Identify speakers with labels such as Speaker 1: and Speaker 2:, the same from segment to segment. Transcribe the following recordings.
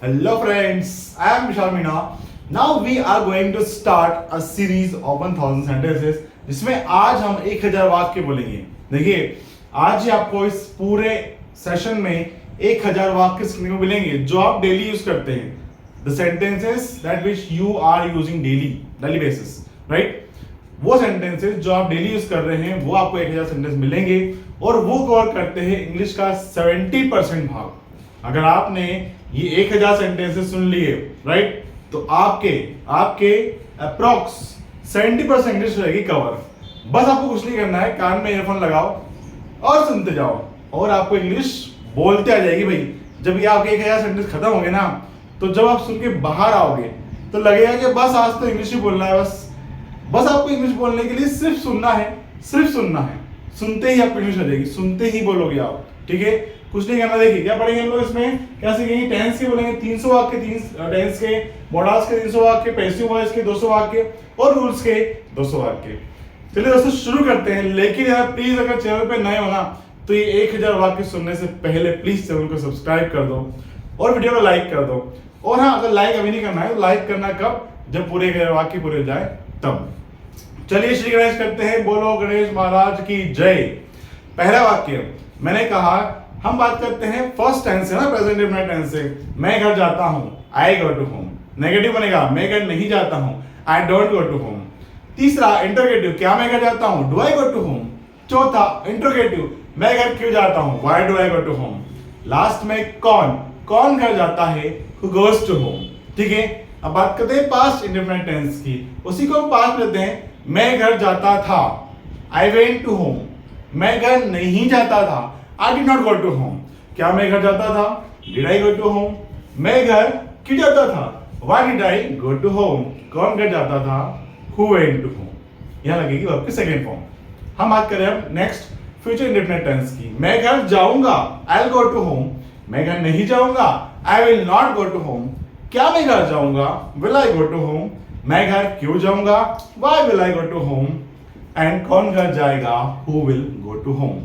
Speaker 1: Hello friends, I am Vishal Meena. Now we are going to start a series of 1000 sentences जिसमें आज हम 1000 वाक्य बोलेंगे। देखिए आज ही आपको इस पूरे सेशन में 1000 वाक्य सीखने को मिलेंगे जो आप डेली यूज करते हैं। The sentences that which you are using daily basis, right? वो सेंटेंसेस जो आप डेली यूज कर रहे हैं वो आपको 1000 सेंटेंस मिलेंगे और वो कवर करते हैं इंग्लिश का 70% भाग। अगर आपने ये 1000 सेंटेंसेस सुन लिए, राइट, तो आपके अप्रॉक्स 70% इंग्लिश रहेगी कवर। बस आपको कुछ नहीं करना है, कान में ईयरफोन लगाओ और सुनते जाओ और आपको इंग्लिश बोलते आ जाएगी भाई। जब ये आपके 1000 सेंटेंस खत्म होंगे ना, तो जब आप सुन के बाहर आओगे तो लगेगा कि बस आज तो इंग्लिश ही बोलना है। बस आपको इंग्लिश बोलने के लिए सिर्फ सुनना है। सुनते ही आपको इंग्लिश आ जाएगी, सुनते ही बोलोगे आप, ठीक है। कुछ नहीं करना। देखिए क्या पढ़ेंगे हम लोग इसमें, क्या सीखेंगे। टेंस के बोलेंगे 300 वाक्य, टेंस के, मॉडल्स के 300 वाक्य, पैसिव वॉइस के 200 वाक्य और रूल्स के 200 वाक्य। चलिए दोस्तों शुरू करते हैं। लेकिन यार प्लीज अगर चैनल पे नए हो ना तो ये 1000 वाक्य सुनने से पहले प्लीज चैनल को सब्सक्राइब कर दो और वीडियो को लाइक कर दो। और हाँ, अगर लाइक अभी नहीं करना है तो लाइक करना कब, जब पूरे 1000 वाक्य पूरे हो जाए तब। चलिए श्री गणेश करते हैं। बोलो गणेश महाराज की जय। पहला वाक्य मैंने कहा, हम बात करते हैं फर्स्ट टेंस है ना, प्रेजेंट इंडेफिनिट टेंस से। मैं घर जाता हूं, I go to home. Negative बनेगा, मैं घर नहीं जाता हूं, I don't go to home. तीसरा इंटरोगेटिव, क्या मैं घर जाता हूं, do I go to home. चौथा इंटरोगेटिव, मैं घर क्यों जाता हूं, why do I go to home. Last में कौन घर जाता है, हु गोज टू होम। ठीक है, अब बात करते हैं पास्ट इंडेफिनिट टेंस की। उसी को हम पास्ट लेते हैं। मैं घर जाता था, आई वेंट टू होम। मैं घर नहीं जाता था, I did not go to home. क्या मैं घर जाता था, did I go to home. मैं घर क्यों जाता था, why did I go to home. कौन घर जाता था, हु वेंट टू होम। यहां लगेगी वर्ब की सेकंड फॉर्म। हम बात करें अब नेक्स्ट फ्यूचर इंडेफिनिट टेंस की। मैं घर जाऊंगा, I will go to home. मैं घर नहीं जाऊंगा, I will not go to home. क्या मैं घर जाऊंगा, will I go to home. मैं घर क्यों जाऊंगा, why will I go to home. And कौन घर जाएगा, who will go to home.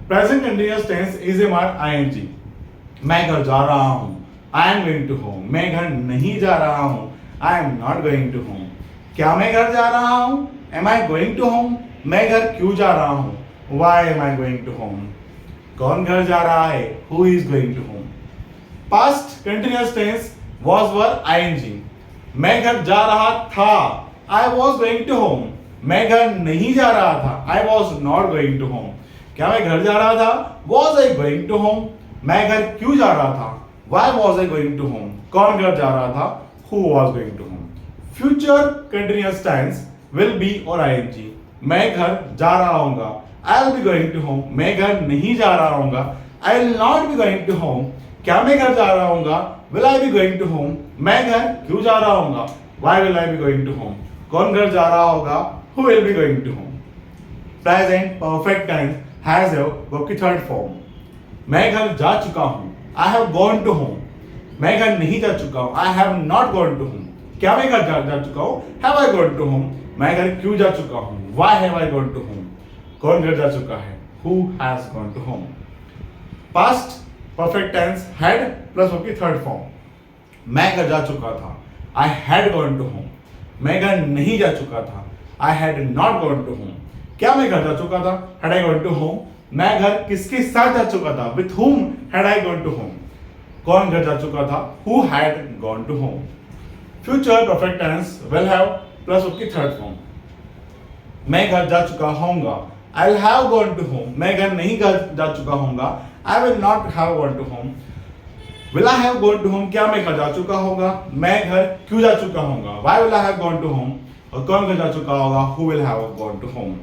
Speaker 1: Present continuous tense is a mark ING. मैं घर जा रहा हूं, I am going to home. मैं घर नहीं जा रहा हूं, I am not going to home. क्या मैं घर जा रहा हूं, am I going to home. मैं घर क्यों जा रहा हूं, why am I going to home. कौन घर जा रहा है, who is going to home. Past continuous tense was were ing। मैं घर जा रहा था, I was going to home। मैं घर नहीं जा रहा था, I was not going to home। क्या मैं घर जा रहा था, was I going to home। मैं घर क्यों जा रहा था, why was I going to home। कौन घर जा रहा था, who was going to home। Future continuous tense will be और ing। मैं घर जा रहा हूँगा, I will be going to home। मैं घर नहीं जा रहा हूँगा, I will not be going to home। क्या मैं घर जा रहा हूँगा, will I be going to home। मैं घर क्यों जा रहा हूँगा, why will I be going to home। कौन घर जा रहा होगा, who will be going to home। Present perfect tense has a verb की third form। मैं घर जा चुका हूँ, I have gone to home। मैं घर नहीं जा चुका हूँ, I have not gone to home। क्या मैं घर जा चुका हूँ, have I gone to home। मैं घर क्यों जा चुका हूँ, why have I gone to home। कौन घर जा चुका है, who has gone to home। Past perfect tense had plus verb की थर्ड फॉर्म। मैं घर जा चुका था, I had gone to home। मैं घर नहीं जा चुका था, I had not gone to home। क्या मैं घर जा चुका था, had I gone to home। मैं घर किसके साथ जा चुका था, with whom had I gone to home। कौन घर जा चुका था, who had gone to home। Future perfect tense will have plus verb की थर्ड फॉर्म। मैं घर जा चुका होऊंगा, I'll have gone to home। मैं घर नहीं जा चुका होऊंगा, I will not have gone to home। Will I have gone to home। क्या मैं घर जा चुका होगा, मैं घर क्यों जा चुका होगा, why will I have gone to home। और कौन घर जा चुका होगा, who will have gone to home।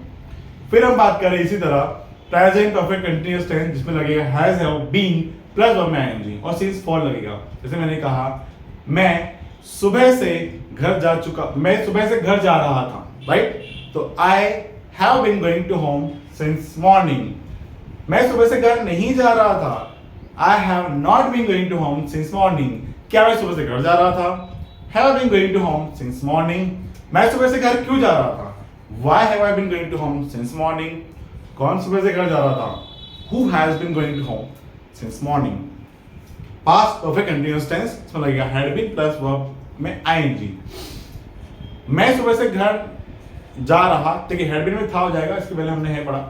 Speaker 1: फिर हम बात करें इसी तरह प्रेजेंट परफेक्ट कंटीन्यूअस टेंस जिसमें लगेगा has, have, been plus verb में आईएनजी और सिंस फॉर लगेगा। जैसे मैंने कहा, मैं सुबह से घर जा रहा था, राइट। तो I have been going to home since morning. मैं सुबह से घर नहीं जा रहा था, I have not been going to home since morning। क्या मैं सुबह से घर जा रहा था, have been going to home since morning। मैं सुबह से घर क्यों जा रहा था, why have I been going to home since morning। कौन सुबह से घर जा रहा था, who has been going to home since morning। Past perfect continuous tense, इसमें लगेगा हैड बीन प्लस वर्ब में आईएनजी। मैं सुबह से घर जा रहा, देखिए हैड बीन में था हो जाएगा, इसके पहले हमने है पढ़ा।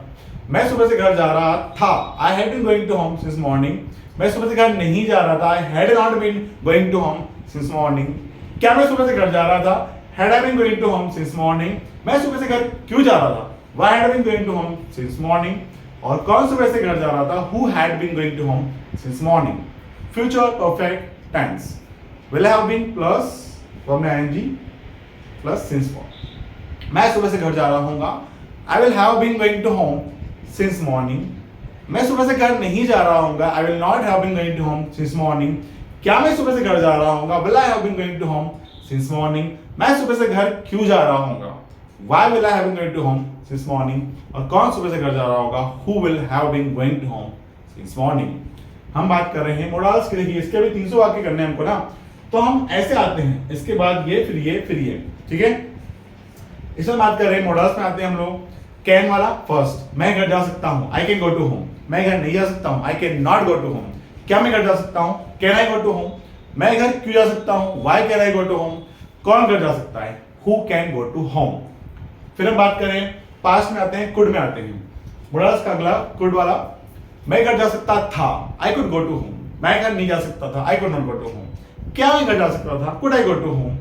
Speaker 1: मैं सुबह से घर जा रहा था, I had been going to home since morning. मैं सुबह से घर नहीं जा रहा था, I had not been going to home since morning. क्या मैं सुबह से घर जा रहा था, had I been going to home since morning. मैं सुबह से घर क्यों जा रहा था, why had I been going to home since morning. और कौन सुबह से घर जा रहा था, who had been going to home since morning. Future perfect tense, will have been plus verb में आईएनजी प्लस सिंस फॉर्म। मैं सुबह से घर जा रहा हूँगा, I will have been going to home since morning. मैं सुबह से घर नहीं जा रहा हूँगा, I will not have been going to home since morning. क्या मैं सुबह से घर जा रहा हूँगा, will I have been going to home since morning. मैं सुबह से घर क्यों जा रहा हूँगा, why will I have been going to home since morning. और कौन सुबह से घर जा रहा होगा, who will have been going to home since morning. हम बात कर रहे हैं मोडाल्स की, देखिए इसके भी 300 वाक्य करने हैं हमको ना, तो हम ऐसे आते हैं, इसके बाद ये फिर ये फिर ये, ठीक है। इसमें बात कर रहे हैं मोडाल्स में आते हैं हम लोग। कैन वाला फर्स्ट, मैं घर जा सकता हूँ, I can go to home. मैं घर नहीं जा सकता हूँ, I can not go to home. क्या मैं घर जा सकता हूँ, can I go to home. मैं घर क्यों जा सकता हूँ, why can I go to home. कौन घर जा सकता है, who can go to home. फिर हम बात करें पास्ट में आते हैं, कुड में आते हैं। मोडाल्स का अगला कुड वाला, मैं घर जा सकता था, I could go to home. मैं घर नहीं जा सकता था, I could not go to home. क्या मैं घर जा सकता था, could I go to home.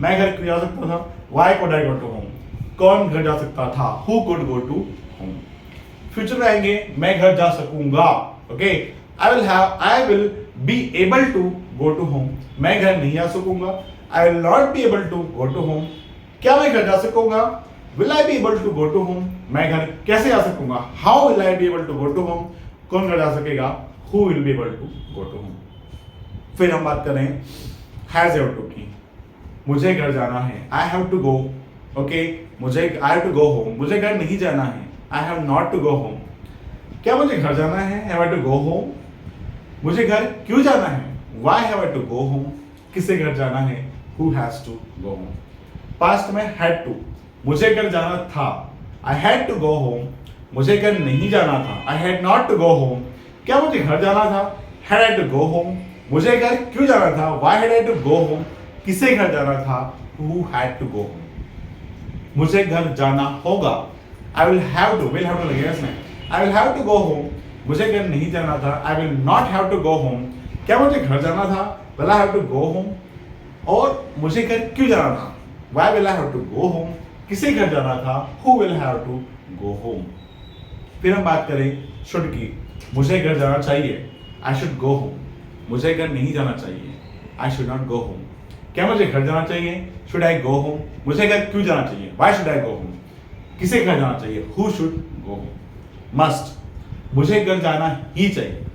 Speaker 1: मैं घर क्यों जा सकता था, why could I go to home. कौन घर जा सकता था, who could go to home. Future में आएंगे, मैं घर जा सकूंगा, okay. I will be able to go to home. मैं घर नहीं जा सकूंगा, I will not be able to go to home. क्या मैं घर जा सकूंगा, will I be able to go to home. मैं घर कैसे जा सकूंगा, how will I be able to go to home. कौन घर जा सकेगा, who will be able to go to home. फिर हम बात करें हैज हैव टू की, मुझे घर जाना है, I have to go, okay. मुझे I have to go home, मुझे घर नहीं जाना है, I have not to go home. क्या मुझे घर जाना है, have I to go home. मुझे घर क्यों जाना है, why have I to go home. किसे घर जाना है, who has to go home. Past में हैड टू, मुझे घर जाना था, I had to go home. मुझे घर नहीं जाना था, I had not to go home. क्या मुझे घर जाना था, had I to go home. मुझे घर क्यों जाना था, why had I to go home. किसे घर जाना था, who had to go home. मुझे घर जाना होगा, आई विल हैव टू लगेगा इसमें, I will have to go home. मुझे घर नहीं जाना था, I will not have to go home. क्या मुझे घर जाना था, will I have to go home. और मुझे घर क्यों जाना था, why will I have to go home. किसे घर जाना था, who will have to go home. फिर हम बात करें शुड की, मुझे घर जाना चाहिए, आई शुड गो होम। मुझे घर नहीं जाना चाहिए, I should not go home. क्या मुझे घर जाना चाहिए, शुड आई गो होम। मुझे घर क्यों जाना चाहिए, why should I go home. किसे घर जाना चाहिए, who should go home. Must, मुझे घर जाना ही चाहिए,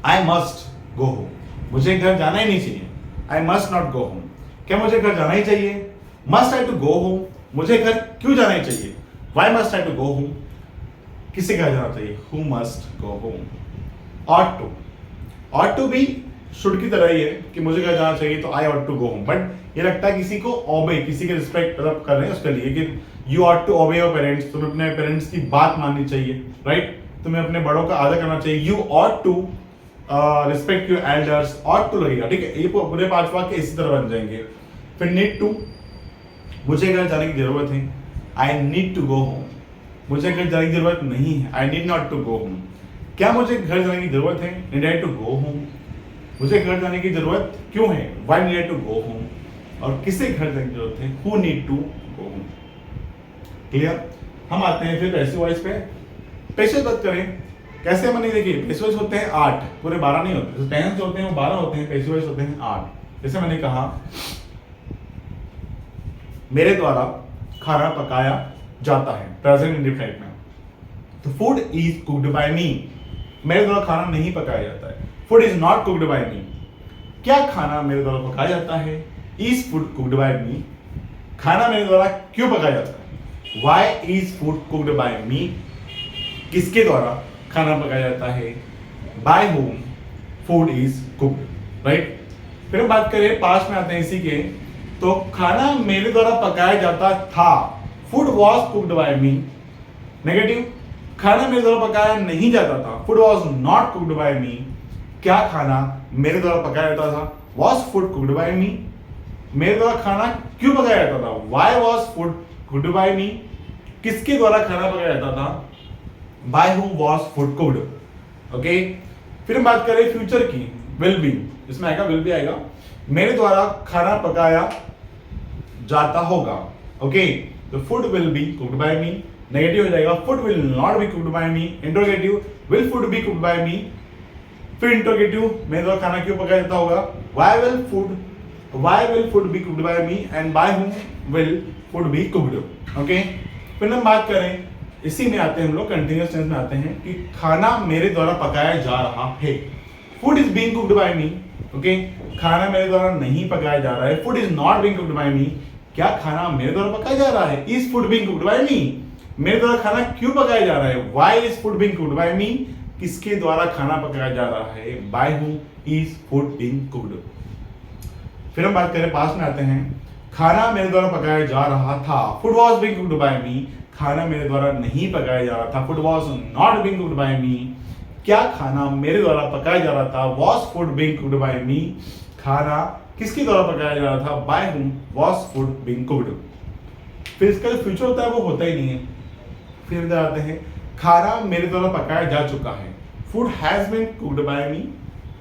Speaker 1: आई मस्ट गो होम। मुझे घर जाना ही नहीं चाहिए, I must not go home. क्या मुझे घर जाना ही चाहिए, must I to go home. मुझे घर क्यों जाना ही चाहिए, why must I to go home. किसे घर जाना चाहिए, who must go home. Ought to भी शुड की तरह ही है कि मुझे घर जाना चाहिए तो I ought to go home, but ये लगता है किसी को ओबे, किसी के रिस्पेक्ट मतलब कर रहे हैं उसके लिए कि you ought to obey your parents. तुम्हें अपने पेरेंट्स की बात माननी चाहिए, राइट। तुम्हें अपने बड़ों का आदर करना चाहिए, you ought to respect your elders. Ought to लगेगा, ठीक है। ये पूरे 5 वाक्य इसी तरह बन जाएंगे। फिर नीड टू, मुझे घर जाने की जरूरत है, I need to go home. मुझे घर जाने की जरूरत नहीं है, I need not to go home. क्या मुझे घर जाने की जरूरत है, need I to go home. मुझे घर जाने की जरूरत क्यों है, why need I to go home. और किसे घर जाने की जरूरत है, who need to go home. Clear. हम आते हैं फिर पैसिव वॉइस पे। पैसिव बात करें कैसे बने, देखिए पैसिव वॉइस होते हैं 8, पूरे 12 नहीं होते। टेंस होते हैं वो 12 होते हैं, पैसिव वॉइस होते हैं 8। जैसे मैंने कहा, मेरे द्वारा खाना पकाया जाता है, प्रेजेंट इंडेफिनिट में। तो food is cooked by me, मेरे द्वारा खाना नहीं पकाया जाता है। Food is not cooked by me. क्या खाना मेरे द्वारा पकाया जाता है, is food cooked by me. खाना मेरे द्वारा क्यों पकाया जाता है, why is food cooked by me. किसके द्वारा खाना पकाया जाता है, by whom food is cooked, right. फिर हम बात करें पास्ट में आते हैं इसी के, तो खाना मेरे द्वारा पकाया जाता था, food was cooked by me. Negative, खाना मेरे द्वारा पकाया नहीं जाता था, food was not cooked by me. क्या खाना मेरे द्वारा पकाया जाता था? Was food cooked by me? मेरे द्वारा खाना क्यों पकाया जाता था? Why was food cooked by me? किसके द्वारा खाना पकाया जाता था? By whom was food cooked? Okay, फिर हम बात करें फ्यूचर की, विल बी, इसमें आएगा विल बी आएगा, मेरे द्वारा खाना पकाया जाता होगा। ओके, तो food will be cooked by me, negative हो जाएगा food will not be cooked by me, interrogative will food be cooked by me, फिर इंटरोगेटिव मेरे द्वारा खाना क्यों पकाया जाता होगा, why will food be cooked by me and by whom will food be cooked. Okay, फिर हम बात करें, इसी में आते हैं हम लोग कंटिन्यूअस टेंस में आते हैं कि खाना मेरे द्वारा पकाया जा रहा है, food is being cooked by me. Okay, खाना मेरे द्वारा नहीं पकाया जा रहा है, food is not being cooked by me, क्या खाना मेरे द्वारा पकाया जा रहा है, is food being cooked by me, मेरे द्वारा खाना क्यों पकाया जा रहा है, why is food being cooked by me, किसके द्वारा खाना पकाया जा रहा है, by whom is food being cooked. फिर हम बात करें पास्ट में आते हैं, खाना मेरे द्वारा पकाया जा रहा था, food was being cooked by me, खाना मेरे द्वारा नहीं पकाया जा रहा था, food was not being cooked by me, क्या खाना मेरे द्वारा पकाया जा रहा था, was food being cooked by me, खाना किसके द्वारा पकाया जा रहा था, by whom was food being cooked. फिर इसका जो फ्यूचर होता है वो होता ही नहीं है। फिर इधर आते हैं, खाना मेरे द्वारा पकाया जा चुका है, food has been cooked by me,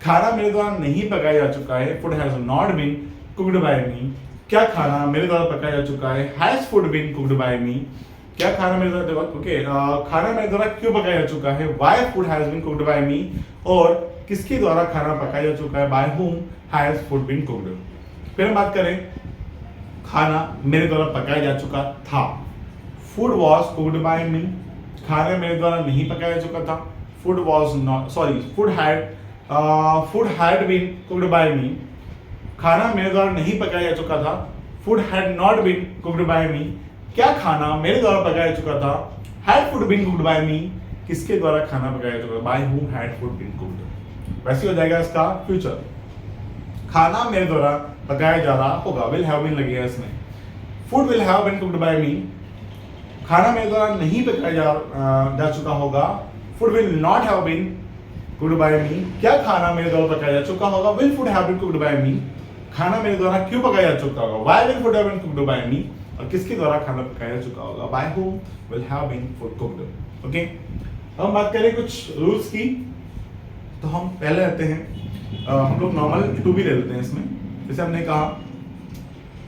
Speaker 1: खाना मेरे द्वारा नहीं पकाया जा चुका है, food has not been cooked by me, क्या खाना मेरे द्वारा पकाया जा चुका है, has food been cooked by me, क्या खाना मेरे द्वारा खाना मेरे द्वारा क्यों पकाया जा चुका है, why food has been cooked by me, और किसके द्वारा खाना पकाया जा चुका है, by whom has food been cooked. फिर हम बात करें, खाना मेरे द्वारा पकाया जा चुका था, food was cooked by me, खाना मेरे द्वारा नहीं पकाया जा चुका था, food was not food had been cooked by me, खाना मेरे द्वारा नहीं पकाया जा चुका था, food had not been cooked by me, क्या खाना मेरे द्वारा पकाया जा चुका था, had food been cooked by me, किसके द्वारा खाना पकाया जा चुका था, by whom had food been cooked. वैसे हो जाएगा इसका फ्यूचर, खाना मेरे द्वारा पकाया जा रहा होगा, विल हैव बीन लगेगा इसमें, food will have been cooked by me, खाना मेरे द्वारा नहीं पकाया जा चुका होगा, food will not have been cooked by me, क्या खाना मेरे द्वारा पकाया जा चुका होगा, will food have been cooked by me, खाना मेरे द्वारा क्यों पकाया जा चुका होगा, why will food have been cooked by me, और किसके द्वारा खाना पकाया जा चुका होगा, by whom will have been food cooked. Okay, अब हम बात करें कुछ रूल्स की, तो हम पहले आते हैं, हम लोग नॉर्मल टू भी ले लेते हैं इसमें। जैसे हमने कहा,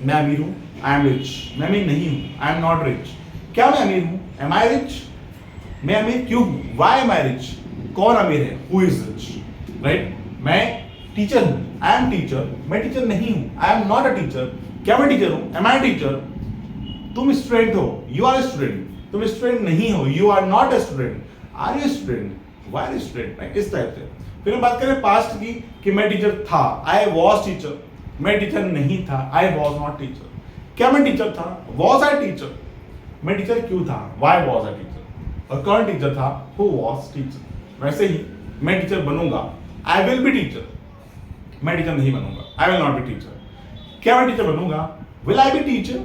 Speaker 1: मैं अमीर हूँ, आई एम रिच, मैं अमीर नहीं हूँ, आई एम नॉट रिच, क्या मैं अमीर हूँ, एम आई रिच, मैं अमीर क्यों हूँ, व्हाई एम आई रिच, कौन अमीर है, हु इज रिच, राइट। मैं टीचर हूँ, आई एम टीचर, मैं टीचर नहीं हूँ, I am not a teacher, क्या मैं टीचर हूँ, एम आई टीचर, तुम स्टूडेंट हो, यू आर स्टूडेंट, तुम स्टूडेंट नहीं हो, you are not a student, are you student, why are you student, इस टाइप से। फिर हम बात करें पास्ट की, कि मैं टीचर था, आई वॉज टीचर, मैं टीचर नहीं था, आई वॉज नॉट टीचर, क्या मैं टीचर था, वॉज आई टीचर, मैं टीचर क्यों था, व्हाई वॉज आई टीचर, और कौन टीचर था, हु वॉज टीचर। वैसे ही मैं टीचर बनूंगा, आई विल बी टीचर, मैं टीचर नहीं बनूंगा, I will not be teacher, क्या मैं टीचर बनूंगा, विल आई बी टीचर,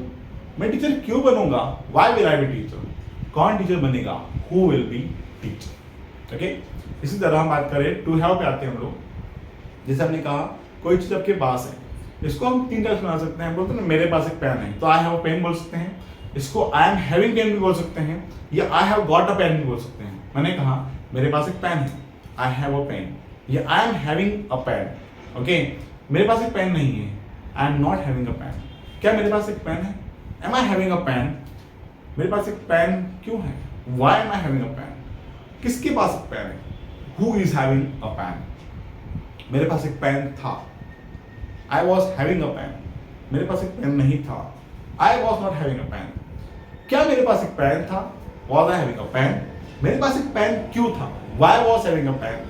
Speaker 1: मैं टीचर क्यों बनूंगा, why will I be teacher, कौन टीचर बनेगा, who will be teacher. Okay, इसी तरह हम बात करें टू हैव पे आते हैं हम लोग। जैसे हमने कहा, कोई चीज आपके पास है, इसको हम तीन तरह से बना सकते हैं, बोलते हैं ना, मेरे पास एक पेन है, तो आई हैव अ पेन बोल सकते हैं, इसको आई एम हैविंग पेन भी बोल सकते हैं, या I have got a pen भी बोल सकते हैं। मैंने कहा मेरे पास एक पेन है, आई हैव अ पेन, या I am having a pen. Okay, मेरे पास एक पेन नहीं है, I am not having a pen, क्या मेरे पास एक पेन है, am I having a pen, मेरे पास एक पेन क्यों है, why am I having a pen, किसके पास एक पेन है, who is having a pen, मेरे पास एक पेन था, I was having a pen, मेरे पास एक पेन नहीं था, I was not having a pen, क्या मेरे पास एक पेन था, was I having a pen, मेरे पास एक पेन क्यों था, why was having a pen,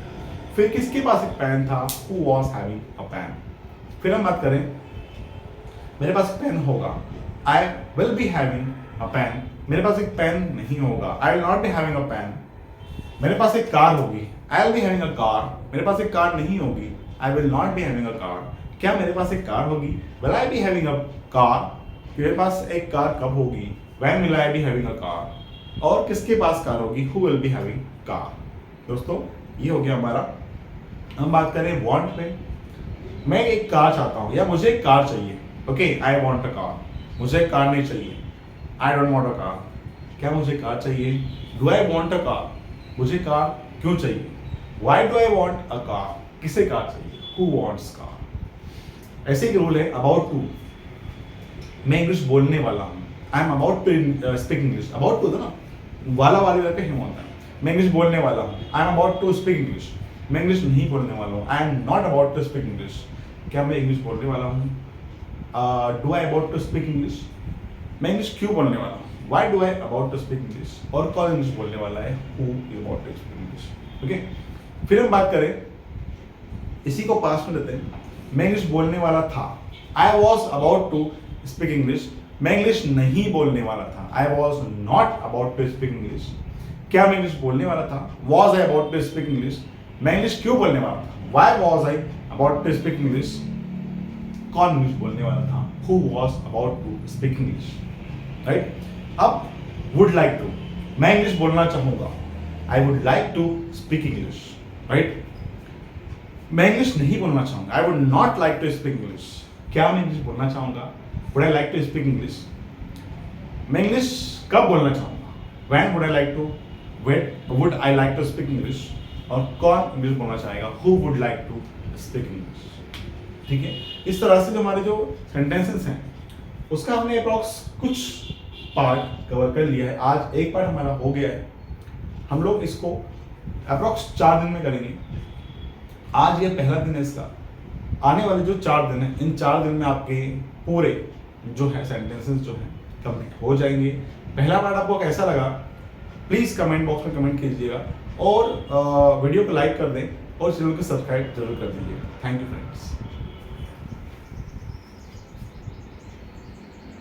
Speaker 1: फिर किसके पास एक पेन था, who was having a pen. फिर हम बात करें, मेरे पास एक पेन होगा, I will be having a pen, मेरे पास एक पेन नहीं होगा, I will not be having a pen, मेरे पास एक कार होगी, आई will be having a car, मेरे पास एक कार नहीं होगी, आई will not be having a car, क्या मेरे पास एक कार होगी, will I B having a car, मेरे पास एक कार कब होगी, when will I B having a car, और किसके पास कार होगी, who will be having car. दोस्तों, ये हो गया हमारा हम बात करें वांट पे, मैं एक कार चाहता हूँ या मुझे एक कार चाहिए। Okay, I want a car, मुझे कार नहीं चाहिए। I don't want a car, क्या मुझे कार चाहिए। Do I want a car, मुझे कार क्यों चाहिए। Why do I want a car, किसे कार चाहिए। Who wants car. ऐसे ही रूल है अबाउट टू, मैं इंग्लिश बोलने वाला हूँ। I am about to speak English, about to था ना, वाला वाली करके हिम होता है। मैं इंग्लिश बोलने वाला हूँ, I am about to speak English. मैं इंग्लिश नहीं बोलने वाला हूँ, I am not about to speak English, क्या मैं इंग्लिश बोलने वाला हूँ। Do I about to speak English, मैं इंग्लिश क्यों बोलने वाला हूँ। Why do I about to speak English, और कौन इंग्लिश बोलने वाला है। Who is about to speak English. Okay, फिर हम बात करें, इसी को पास में लेते हैं। मैं इंग्लिश बोलने वाला था, I was about to speak English, मैं इंग्लिश नहीं बोलने वाला था। I was not about to speak English, क्या मैं इंग्लिश बोलने वाला था। Was I about to speak English, मैं इंग्लिश क्यों बोलने वाला था। Why was I about to speak English, कौन इंग्लिश बोलने वाला था। Who was about to speak English, right. अब वुड लाइक टू, मैं इंग्लिश बोलना चाहूंगा, I would like to speak English, right. मैं इंग्लिश नहीं बोलना चाहूंगा, I would not like to speak English, क्या मैं इंग्लिश बोलना चाहूंगा। Would I like to speak English, मैं इंग्लिश कब बोलना चाहूंगा। When would I like to, would I like to speak English, और कौन इंग्लिश बोलना चाहेगा। Who would like to speak English. ठीक है, इस तरह से जो हमारे जो सेंटेंसेस हैं उसका हमने अप्रॉक्स कुछ पार्ट कवर कर लिया है। आज एक पार्ट हमारा हो गया है, हम लोग इसको अप्रॉक्स 4 दिन में करेंगे। आज ये पहला दिन है इसका, आने वाले जो 4 दिन है, इन 4 दिन में आपके पूरे जो है सेंटेंसेस जो है कंप्लीट हो जाएंगे। पहला पार्ट आपको कैसा लगा प्लीज कमेंट बॉक्स में कमेंट कीजिएगा, और वीडियो को लाइक कर दें और चैनल को सब्सक्राइब जरूर कर दीजिएगा। Thank you friends.